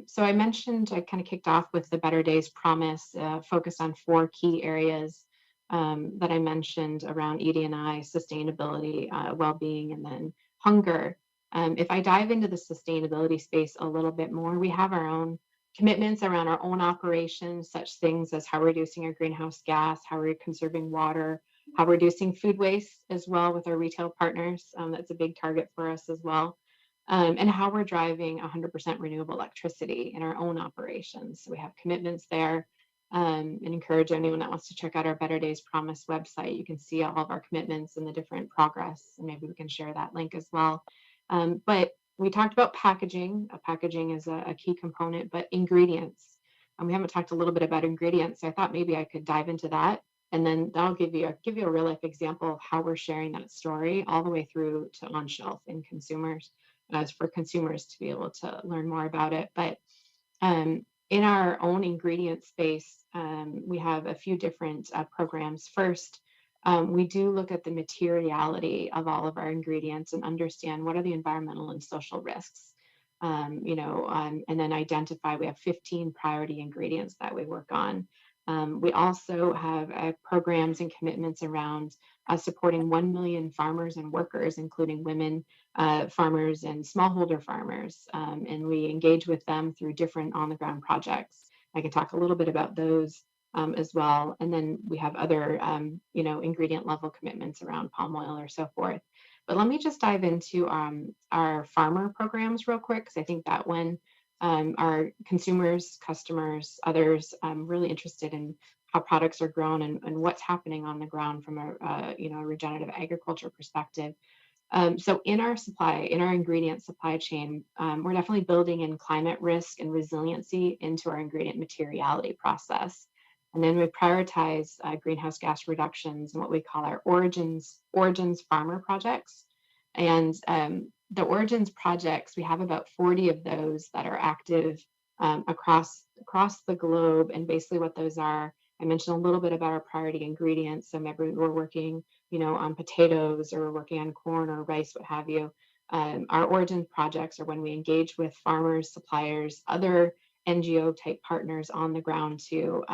[SPEAKER 5] so I mentioned I kind of kicked off with the Better Days Promise, focused on 4 key areas that I mentioned around ED&I, sustainability, well-being, and then hunger. If I dive into the sustainability space a little bit more, we have our own commitments around our own operations, such things as how we're reducing our greenhouse gas, how we're conserving water, how we're reducing food waste as well with our retail partners. That's a big target for us as well. And how we're driving 100% renewable electricity in our own operations. So we have commitments there, and encourage anyone that wants to check out our Better Days Promise website. You can see all of our commitments and the different progress, and maybe we can share that link as well. But we talked about packaging. Packaging is a key component, but ingredients. And we haven't talked a little bit about ingredients. So I thought maybe I could dive into that. And then that'll give you a real life example of how we're sharing that story all the way through to on shelf in consumers, as for consumers to be able to learn more about it. But in our own ingredient space, we have a few different programs. First, we do look at the materiality of all of our ingredients and understand what are the environmental and social risks. And then identify, we have 15 priority ingredients that we work on. We also have programs and commitments around supporting 1 million farmers and workers, including women farmers and smallholder farmers. And we engage with them through different on-the-ground projects. I can talk a little bit about those as well. And then we have other, ingredient level commitments around palm oil or so forth. But let me just dive into our farmer programs real quick, because I think that one, our consumers, customers, others, really interested in how products are grown and what's happening on the ground from a regenerative agriculture perspective. So in our ingredient supply chain, we're definitely building in climate risk and resiliency into our ingredient materiality process. And then we prioritize greenhouse gas reductions in what we call our origins farmer projects. And the origins projects, we have about 40 of those that are active across the globe. And basically what those are, I mentioned a little bit about our priority ingredients. So maybe we're working, on potatoes, or we're working on corn or rice, what have you. Our origin projects are when we engage with farmers, suppliers, other NGO type partners on the ground to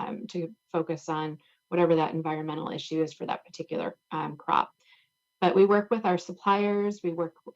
[SPEAKER 5] focus on whatever that environmental issue is for that particular crop. But we work with our suppliers.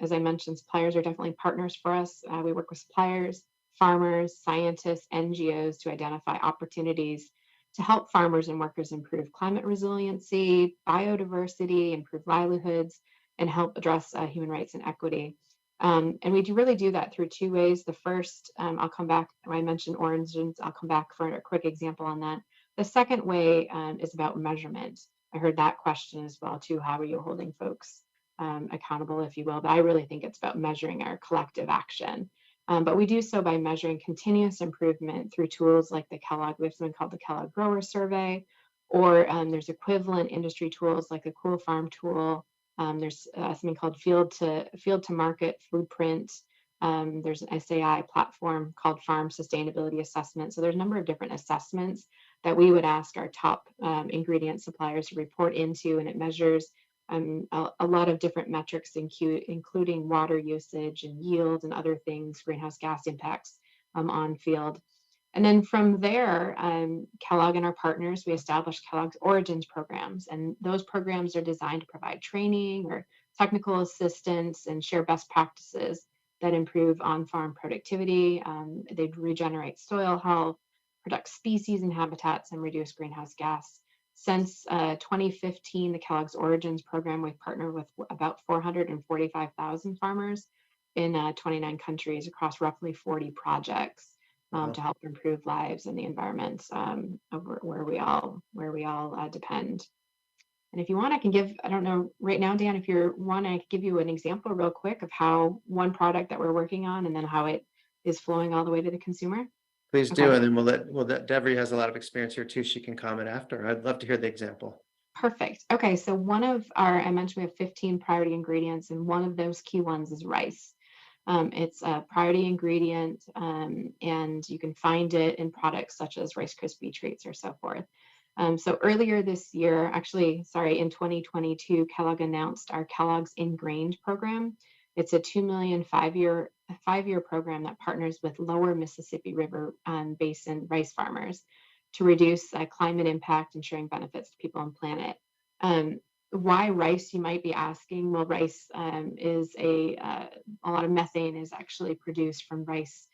[SPEAKER 5] As I mentioned, suppliers are definitely partners for us. We work with suppliers, farmers, scientists, NGOs to identify opportunities to help farmers and workers improve climate resiliency, biodiversity, improve livelihoods, and help address human rights and equity. And we really do that through 2 ways. The first, I'll come back, I mentioned origins, I'll come back for a quick example on that. The second way is about measurement. I heard that question as well too. How are you holding folks accountable, if you will? But I really think it's about measuring our collective action. But we do so by measuring continuous improvement through tools like we have something called the Kellogg Grower Survey, or there's equivalent industry tools like the Cool Farm tool. There's something called Field to Market Blueprint. There's an SAI platform called Farm Sustainability Assessment. So there's a number of different assessments that we would ask our top ingredient suppliers to report into, and it measures a lot of different metrics, including water usage and yield and other things, greenhouse gas impacts on field. And then from there, Kellogg and our partners, we established Kellogg's Origins programs. And those programs are designed to provide training or technical assistance and share best practices that improve on-farm productivity. They regenerate soil health, protect species and habitats, and reduce greenhouse gas. Since 2015, the Kellogg's Origins program, we've partnered with about 445,000 farmers in 29 countries across roughly 40 projects
[SPEAKER 2] Wow.
[SPEAKER 5] to help improve lives and the environments where we all depend. And if you want, I can give, I don't know right now, Dan, if you're one, I could give you an example real quick of how one product that we're working on and then how it is flowing all the way to the consumer.
[SPEAKER 2] Please
[SPEAKER 5] Okay.
[SPEAKER 2] do, and then we'll let Deborah has a lot of experience here too. She can comment after. I'd love to hear the example.
[SPEAKER 5] Perfect. Okay, so one of our, I mentioned we have 15 priority ingredients, and one of those key ones is rice. It's a priority ingredient, and you can find it in products such as Rice Krispie treats or so forth. So earlier this year, actually, sorry, in 2022, Kellogg announced our Kellogg's Ingrained program. It's a $2 million five-year program that partners with lower Mississippi River Basin rice farmers to reduce climate impact, ensuring benefits to people and planet. Why rice, you might be asking? Well, rice is a lot of methane is actually produced from rice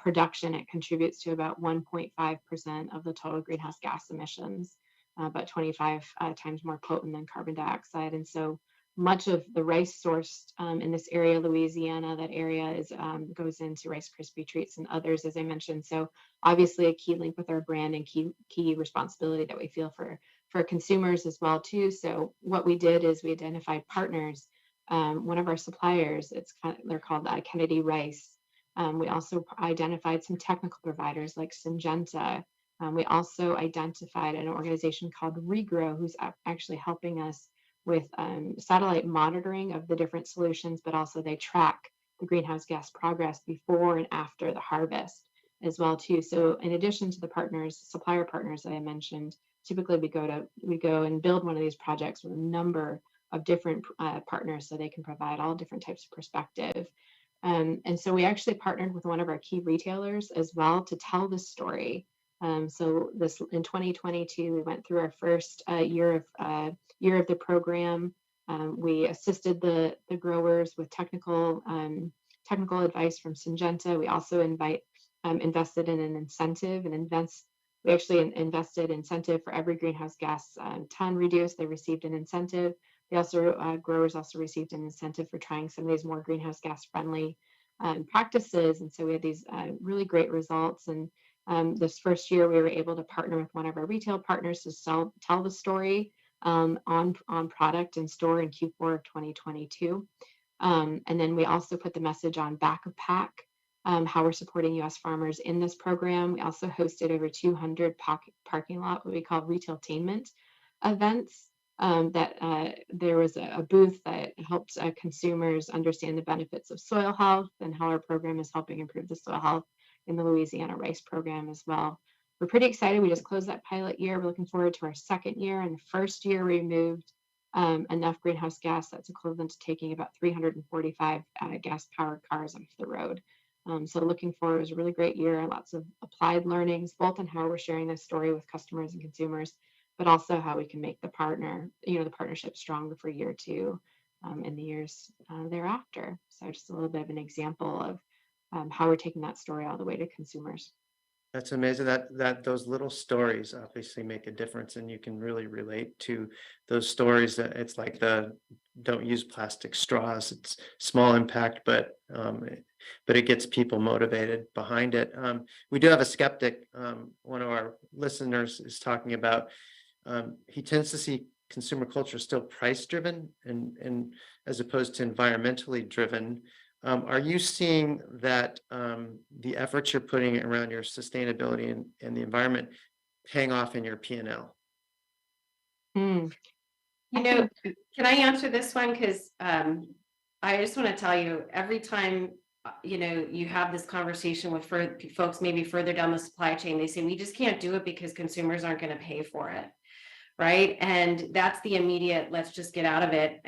[SPEAKER 5] production. It contributes to about 1.5% of the total greenhouse gas emissions, about 25 times more potent than carbon dioxide. And so much of the rice sourced in this area, Louisiana, that area is goes into Rice Krispie treats and others, as I mentioned. So obviously a key link with our brand and key responsibility that we feel for consumers as well too. So what we did is we identified partners. One of our suppliers, they're called Kennedy Rice. We also identified some technical providers like Syngenta. We also identified an organization called Regrow, who's actually helping us with satellite monitoring of the different solutions, but also they track the greenhouse gas progress before and after the harvest as well too. So in addition to the partners, supplier partners that I mentioned, typically we go and build one of these projects with a number of different partners so they can provide all different types of perspective. And so we actually partnered with one of our key retailers as well to tell the story. So this in 2022, we went through our first year of the program. We assisted the growers with technical advice from Syngenta. We also invested in an incentive we actually invested incentive for every greenhouse gas ton reduced. They received an incentive. They also growers also received an incentive for trying some of these more greenhouse gas friendly practices. And so we had these really great results. And this first year, we were able to partner with one of our retail partners to tell the story on product and store in Q4 of 2022. And then we also put the message on back of pack, how we're supporting U.S. farmers in this program. We also hosted over 200 parking lot, what we call retailtainment events. There was a booth that helped consumers understand the benefits of soil health and how our program is helping improve the soil health in the Louisiana rice program as well. We're pretty excited. We just closed that pilot year. We're looking forward to our second year. And the first year we removed enough greenhouse gas that's equivalent to taking about 345 gas-powered cars off the road. So looking forward, it was a really great year. Lots of applied learnings, both on how we're sharing this story with customers and consumers, but also how we can make the partnership stronger for year two and the years thereafter. So just a little bit of an example of how we're taking that story all the way to consumers.
[SPEAKER 2] That's amazing that those little stories obviously make a difference, and you can really relate to those stories. That it's like the don't use plastic straws. It's small impact, but it gets people motivated behind it. We do have a skeptic. One of our listeners is talking about he tends to see consumer culture still price driven and as opposed to environmentally driven. Are you seeing that the efforts you're putting around your sustainability and the environment paying off in your P&L?
[SPEAKER 4] Can I answer this one? Because I just want to tell you, every time you have this conversation with folks maybe further down the supply chain, they say we just can't do it because consumers aren't going to pay for it, right? And that's the immediate, let's just get out of it.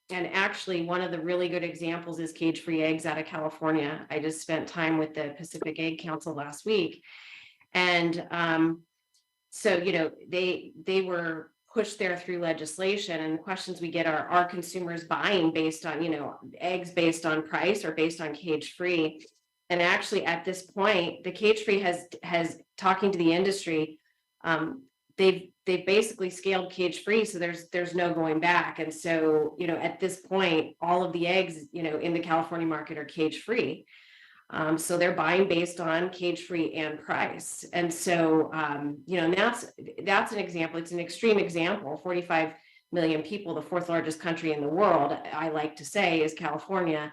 [SPEAKER 4] And actually, one of the really good examples is cage-free eggs out of California. I just spent time with the Pacific Egg Council last week. And so, they were pushed there through legislation. And the questions we get are consumers buying based on, eggs based on price or based on cage-free? And actually, at this point, the cage-free has talking to the industry, they've basically scaled cage free, so there's no going back. And so, you know, at this point, all of the eggs, you know, in the California market are cage free. So they're buying based on cage free and price. And so, you know, and that's an example. It's an extreme example. 45 million people, the fourth largest country in the world, I like to say, is California.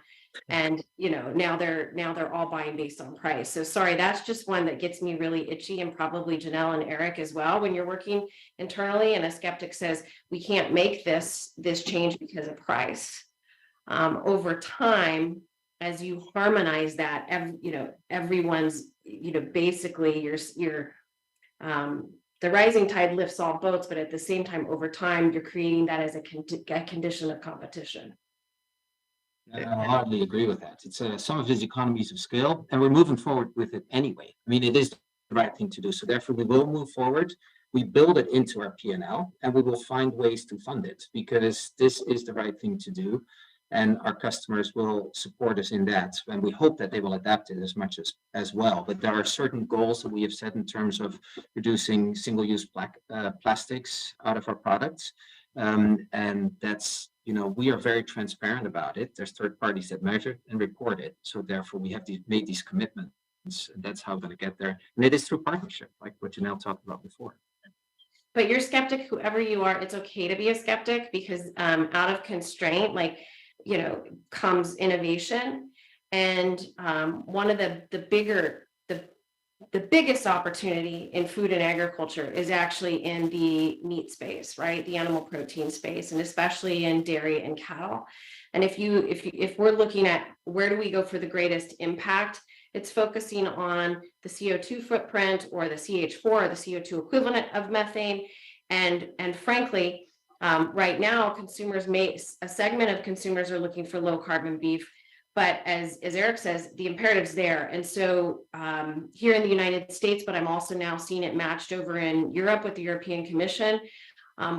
[SPEAKER 4] And, you know, now they're all buying based on price. So sorry, that's just one that gets me really itchy, and probably Janelle and Eric as well. When you're working internally and a skeptic says, we can't make this change because of price. Over time, as you harmonize that, you know, everyone's, you know, basically you're the rising tide lifts all boats, but at the same time, over time, you're creating that as a condition of competition.
[SPEAKER 3] I hardly agree with that. It's some of his economies of scale, and we're moving forward with it anyway. I mean, it is the right thing to do. So therefore, we will move forward. We build it into our P&L, and we will find ways to fund it, because this is the right thing to do. And our customers will support us in that. And we hope that they will adapt it as much as well. But there are certain goals that we have set in terms of reducing single-use plastics out of our products. And that's, you know, we are very transparent about it. There's third parties that measure and report it. So therefore, we have made these commitments. That's how we're going to get there. And it is through partnership, like what Janelle talked about before.
[SPEAKER 4] But you're skeptic, whoever you are, it's okay to be a skeptic, because out of constraint, like, you know, comes innovation. And one of the biggest opportunity in food and agriculture is actually in the meat space, right? The animal protein space, and especially in dairy and cattle. And if we're looking at where do we go for the greatest impact, it's focusing on the CO2 footprint, or the CH4, or the CO2 equivalent of methane. And frankly, right now, a segment of consumers are looking for low carbon beef. But as Eric says, the imperative's there. And so here in the United States, but I'm also now seeing it matched over in Europe with the European Commission,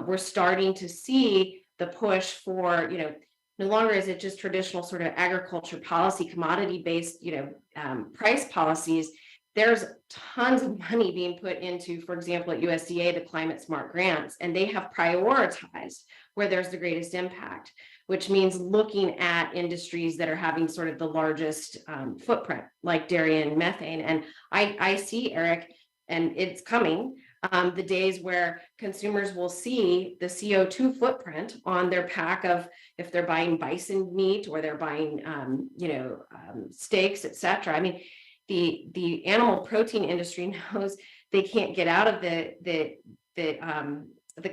[SPEAKER 4] we're starting to see the push for, you know, no longer is it just traditional sort of agriculture policy, commodity-based, you know, price policies. There's tons of money being put into, for example, at USDA, the climate smart grants, and they have prioritized where there's the greatest impact, which means looking at industries that are having sort of the largest footprint, like dairy and methane. And I see, Eric, and it's coming, the days where consumers will see the CO2 footprint on their pack of, if they're buying bison meat, or they're buying, you know, steaks, et cetera. I mean, the animal protein industry knows they can't get out of the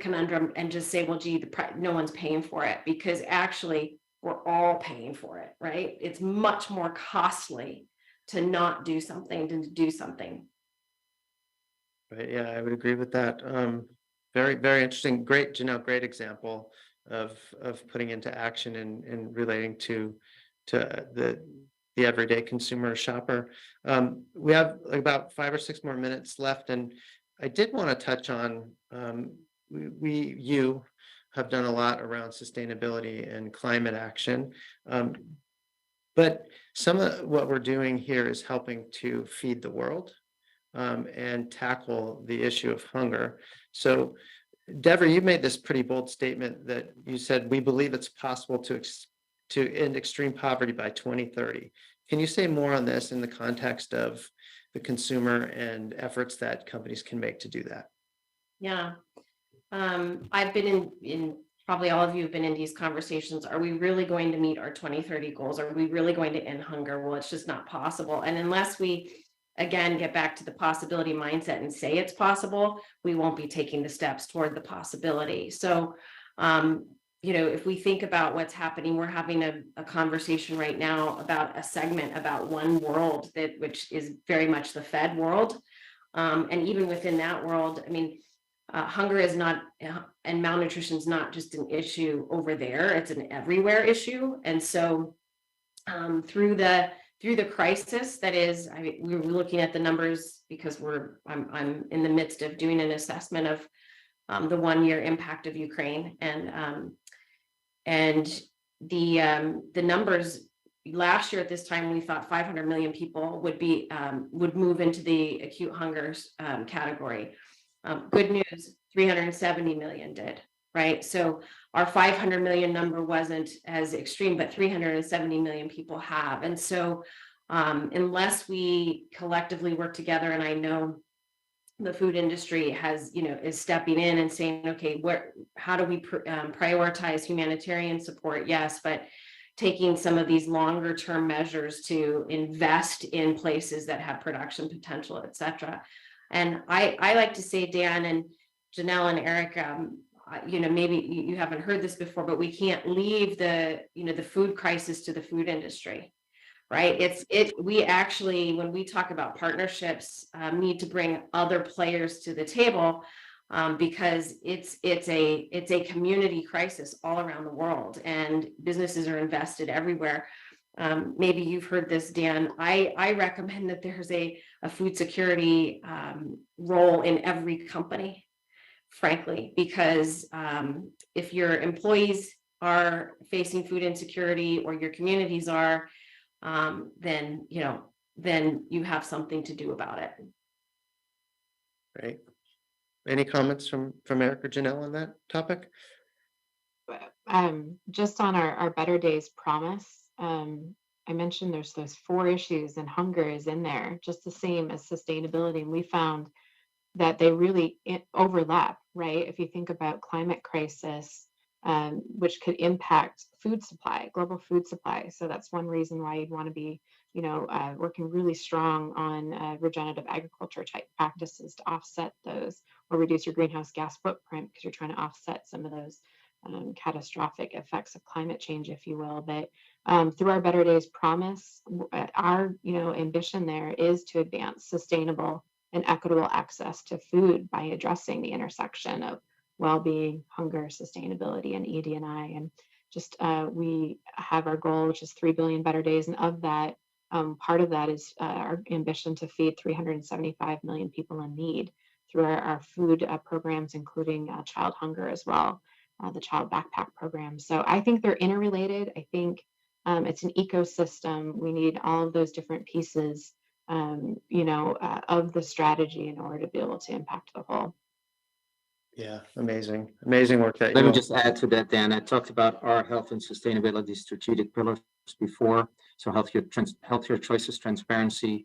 [SPEAKER 4] conundrum and just say, well, gee, no one's paying for it, because actually we're all paying for it, right? It's much more costly to not do something than to do something.
[SPEAKER 2] Right, yeah, I would agree with that. Very, very interesting. Great, Janelle, great example of putting into action and relating to the everyday consumer shopper. We have about 5 or 6 more minutes left, and I did want to touch on, you have done a lot around sustainability and climate action, but some of what we're doing here is helping to feed the world and tackle the issue of hunger. So, Deborah, you made this pretty bold statement that you said, we believe it's possible to end extreme poverty by 2030. Can you say more on this in the context of the consumer and efforts that companies can make to do that?
[SPEAKER 4] Yeah. I've been in probably all of you have been in these conversations. Are we really going to meet our 2030 goals? Are we really going to end hunger? Well, it's just not possible. And unless we, again, get back to the possibility mindset and say it's possible, we won't be taking the steps toward the possibility. So, you know, if we think about what's happening, we're having a conversation right now about a segment about one world, which is very much the fed world. And even within that world, I mean, hunger is not, and malnutrition is not just an issue over there, it's an everywhere issue. And so through the crisis that is, we were looking at the numbers because I'm in the midst of doing an assessment of the 1-year impact of Ukraine, and the numbers last year at this time, we thought 500 million people would move into the acute hunger category. Good news, 370 million did, right? So our 500 million number wasn't as extreme, but 370 million people have. And so unless we collectively work together, and I know the food industry has, is stepping in and saying, okay, how do we prioritize humanitarian support? Yes, but taking some of these longer term measures to invest in places that have production potential, et cetera. And I like to say, Dan and Janelle and Eric, maybe you haven't heard this before, but we can't leave the food crisis to the food industry. Right. We actually, when we talk about partnerships, need to bring other players to the table because it's a community crisis all around the world, and businesses are invested everywhere. Maybe you've heard this, Dan. I recommend that there's a food security role in every company, frankly, because if your employees are facing food insecurity or your communities are, then you have something to do about it.
[SPEAKER 2] Great. Any comments from Eric or Janelle on that topic?
[SPEAKER 5] Just on our Better Days promise, I mentioned there's those 4 issues, and hunger is in there, just the same as sustainability. And we found that they really overlap, right? If you think about climate crisis, which could impact food supply, global food supply. So that's one reason why you'd want to be, working really strong on regenerative agriculture type practices to offset those or reduce your greenhouse gas footprint, because you're trying to offset some of those catastrophic effects of climate change, if you will. But through our Better Days promise, our ambition there is to advance sustainable and equitable access to food by addressing the intersection of well-being, hunger, sustainability, and ED&I. And just we have our goal, which is 3 billion better days, and of that, part of that is our ambition to feed 375 million people in need through our food programs, including child hunger as well, the child backpack program. So I think they're interrelated. I think it's an ecosystem. We need all of those different pieces, of the strategy in order to be able to impact the whole.
[SPEAKER 2] Yeah, amazing work that
[SPEAKER 3] Let
[SPEAKER 2] you
[SPEAKER 3] me just add to that, Dan. I talked about our health and sustainability strategic pillars before. So healthier choices, transparency,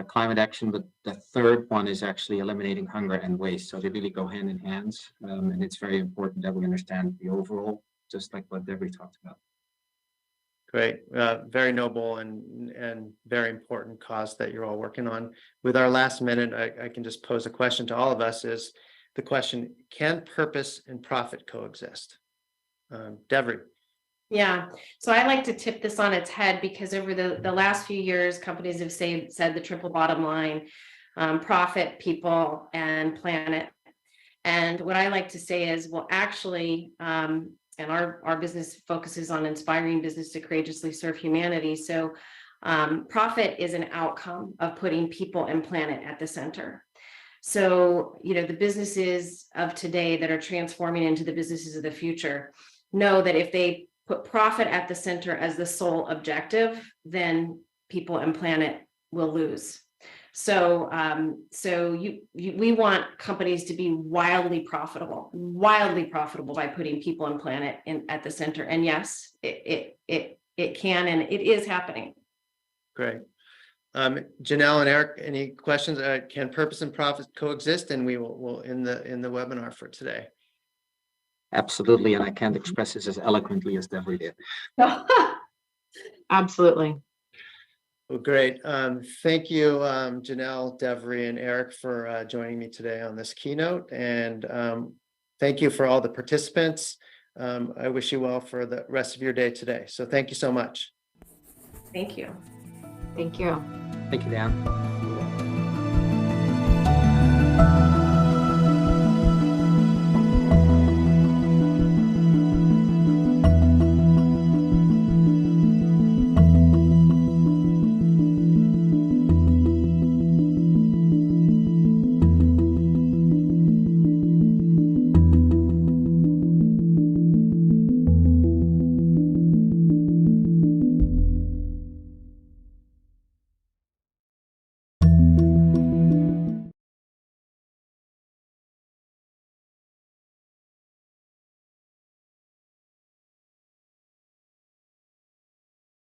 [SPEAKER 3] climate action. But the third one is actually eliminating hunger and waste. So they really go hand in hand. And it's very important that we understand the overall, just like what Debbie talked about.
[SPEAKER 2] Great, very noble and very important cause that you're all working on. With our last minute, I can just pose a question to all of us. Is the question, can purpose and profit coexist? Deborah.
[SPEAKER 4] Yeah, so I like to tip this on its head, because over the last few years, companies have said the triple bottom line, profit, people, and planet. And what I like to say is, well, actually, and our business focuses on inspiring business to courageously serve humanity. So profit is an outcome of putting people and planet at the center. So, the businesses of today that are transforming into the businesses of the future know that if they put profit at the center as the sole objective, then people and planet will lose. So, we want companies to be wildly profitable by putting people and planet at the center. And yes, it can, and it is happening.
[SPEAKER 2] Great. Janelle and Eric, any questions? Can purpose and profit coexist? And we'll end the webinar for today.
[SPEAKER 3] Absolutely, and I can't express this as eloquently as Deborah did.
[SPEAKER 5] Absolutely.
[SPEAKER 2] Well, great. Thank you, Janelle, Deborah, and Eric for joining me today on this keynote. And thank you for all the participants. I wish you well for the rest of your day today. So thank you so much.
[SPEAKER 4] Thank you.
[SPEAKER 5] Thank you.
[SPEAKER 3] Thank you, Dan.